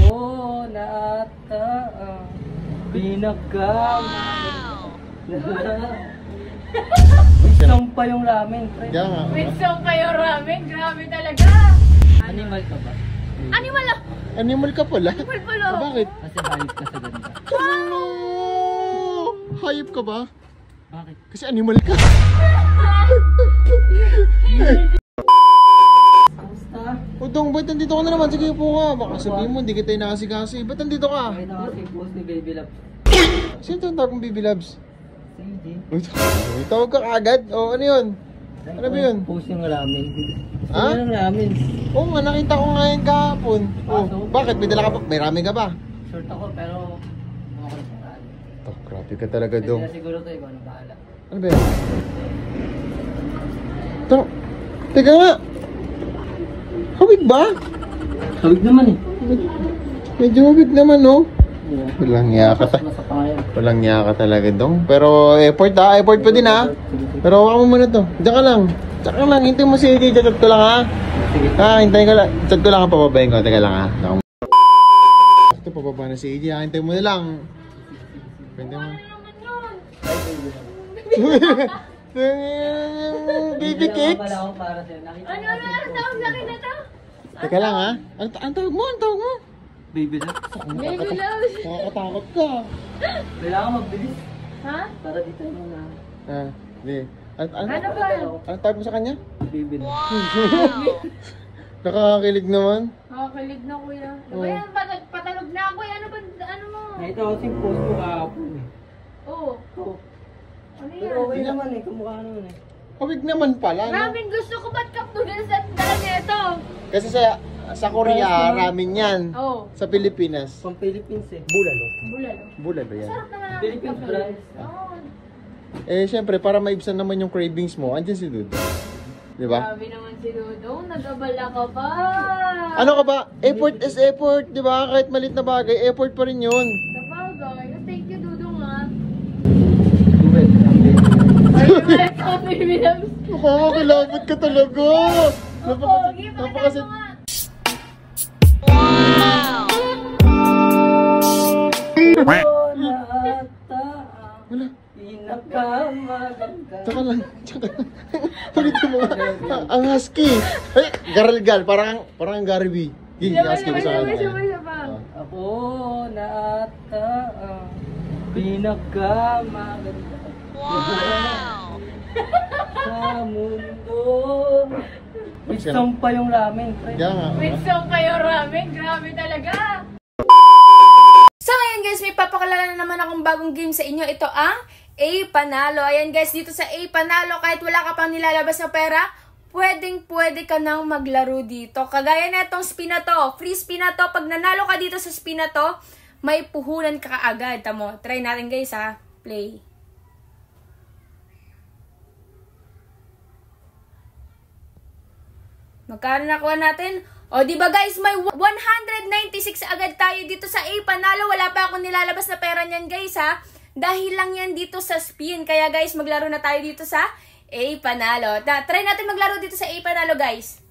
Oh, naata pinagkam. With song pa yung ramen, pre. With song pa yung ramen? Grabe talaga. Animal ka ba? Animal ah! Animal ka pala? Animal pala. Bakit? Kasi hayop ka sa ganda. Hayop ka ba? Bakit? Kasi animal ka. Kamusta? Udong, ba't nandito ka na naman? Sige, upo ka. Baka sabihin mo, hindi kita inakasi-kasi. Ba't nandito ka? Nakita ko si post ni Baby Love. Sino itong tawag ng Baby Loves? Sige. Uy, tawag ka agad? O, ano yun? Ano ba yun? Post yung ramen. Ha? Ano yung ramen? Oo nga, nakita ko nga yun kahapon. Oh, bakit? May dala ka pa? May ramen ka ba? Short ako pero ako na pangalan. Oh, grabe ka talaga, Hindi Dong. na siguro to, ikaw na bahala. Ano ba yan? Ito. Teka nga. Hawig ba? Tawid naman eh. Medyo hawig naman, no? Yeah. Walang niya ka Nasa pangalan. Walang niya ka talaga, Dong. Pero effort ha, effort pa din ha. Pero hawakan mo muna to. Diyan ka lang. Diyan ka lang, hintayin mo si AJ. Chat ko lang ha. Sige. Hintayin ko lang. Chat ko lang ha, pababayin ko. Teka lang ha. Ito, pababa na si AJ ha. Hintayin mo na lang. Hintayin mo. Baby cakes? Pala ako para sa'yo. Nakita Ano ko na? kasi Ang tawag sa akin na to? Teka lang ha. Ang tawag mo? Ang tawag mo? Baby Love. Baby love. Nakakatakot ka. Kailangan magbilis. Ha? Para dito muna. Hindi. Ano ba? Ano tawag mo sa kanya? Baby Love. Nakakakilig naman. Nakakilig na kuya. Ano ba yan? Patalog na ako. Ano ba? Ano mo? Nakita ko kasi post mo kahapon eh. Oo. Oo. Ano Pero yan? okay naman eh. Kamukha naman eh. Hawig naman pala. No? Ramen gusto ko. Ba't cup noodles at dala nito? Kasi sa Korea, ramen yan. Oo. Sa Pilipinas, From Philippines eh. bulalo. Bulalo. Bulalo yan. Sarap naman ang Philippines cup brands. noodles. Oo. Eh, syempre, para maibsan naman yung cravings mo, andyan si Dudo. Di ba? Grabe naman si Dudong. Nagabala ka pa. Ano ka ba? Effort is effort, di ba? Kahit malit na bagay, effort pa rin yun. Sabagay. Thank you, Dudong ha. Duet. Ay, ikaw, baby loves. Nakakakilabot ka talaga. Pogi, pakita mo nga. Wala. Pinakamaganda. Tsaka lang. Pagito mo. Ang husky. Ay, garalgal. Parang ang Gary B. Yung husky ko sa kanya. Ako na ata ang pinakamaganda. Wow! Sa mundo. With song pa yung ramen, pre. Kaya nga. With song kayo ramen. Grabe talaga. So ayan guys, may papakalala na naman akong bagong game sa inyo. Ito ang A Panalo. Ayan guys, dito sa A Panalo, kahit wala ka pang nilalabas na pera, pwede ka nang maglaro dito. Kagaya na itong spin na to, free spin na to. Pag nanalo ka dito sa spin na to, may puhunan ka kaagad. Tamo, try natin guys ha. Play. Magkano nakuha natin? O, di ba guys, may 196 agad tayo dito sa A Panalo. Wala pa akong nilalabas na pera niyan guys ha. Dahil lang yan dito sa spin. Kaya guys, maglaro na tayo dito sa A Panalo. Try natin maglaro dito sa A Panalo guys.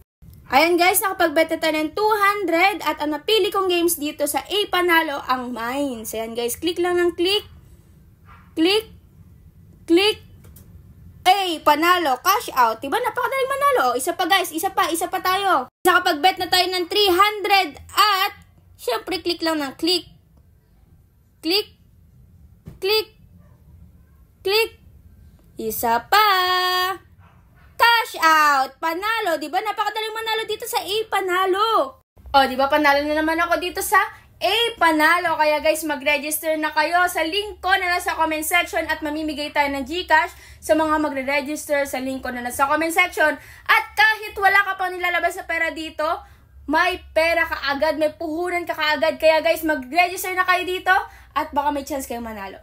Ayan guys, nakapag-bet na tayo ng 200 at ang napili kong games dito sa A Panalo ang Mines. Ayan guys, click lang ng click. Click. Click. A Panalo, cash out. Diba? Napakadaling manalo. Isa pa guys, isa pa tayo. Nakapag-bet na tayo ng 300 at syempre click lang ng click. Click. Click. Click. Isa pa. Cash out. Panalo. Diba? Napakadaling manalo dito sa A Panalo. O, diba? Panalo na naman ako dito sa A Panalo. Kaya guys, mag-register na kayo sa link ko na nasa comment section at mamimigay tayo ng GCash sa mga magre-register sa link ko na nasa comment section. At kahit wala ka pang nilalabas sa pera dito, may pera ka agad, may puhunan ka kaagad. Kaya guys, mag-register na kayo dito at baka may chance kayong manalo.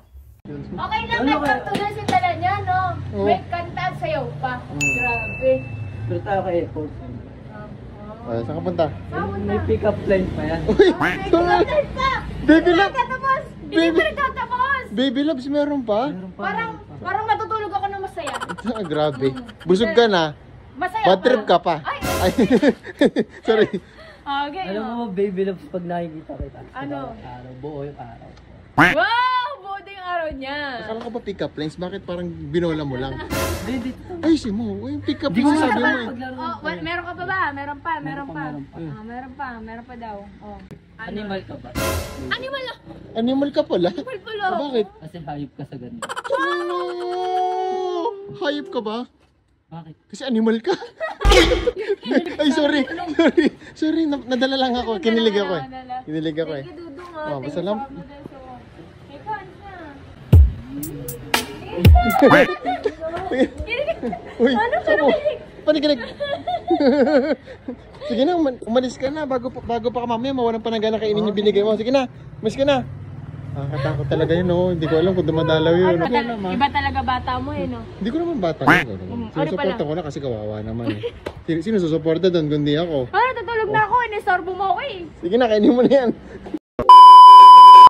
Okay lang, may pagtunan si tala niya, no? May kanta at sayaw pa. Grabe. Pero tayo kay airport. Saan ka punta? May pick-up line pa yan. Baby Love! Nagtatapos! Hindi pa nagtatapos! Baby Loves, meron pa? Parang matutulog ako na masaya. Grabe. Busog ka na. Masaya Bad trip ka pa. Ay! Sorry. Okay. Alam mo, baby loves, pag nakikita kita. Ano? Araw, buo yung araw. Wow! Buti yung araw niya. Akala ko pa pick-up lines, bakit parang binola mo lang? Hindi, dito. Ay, si Mo, yung pick-up Di ko lines sabi mo eh. paglaro Oh, meron ka pa ba? Meron pa. Meron pa. Meron pa daw. Oh. Animal ka ba? Animal na. Animal ka pala? Animal pala. Ah, bakit? Kasi hayop ka sa ganito. Oh, hayop ka ba? Bakit? Kasi animal ka. Ay, sorry. Sorry, nadala lang ako. Kinilig ako eh. Kinilig ako eh. Thank you, Dudong. Oh, basta lang. Ikaw, ano na? Uy, sabo. Panikinig. Sige na, umalis ka na. Bago pa ka mamaya, mawalan pa ng gana kainin yung binigay mo. Sige na, umalis ka na. Katakot talaga yun, no? Hindi ko alam kung dumadalaw yun. Iba talaga bata mo eh, no? Hindi ko naman bata yun. Sinusuporta ko na kasi kawawa naman eh. Sino susuporta doon kundi ako? Tutulog na ako. Inesorbo mo ako eh. Sige na, kainin mo na yan.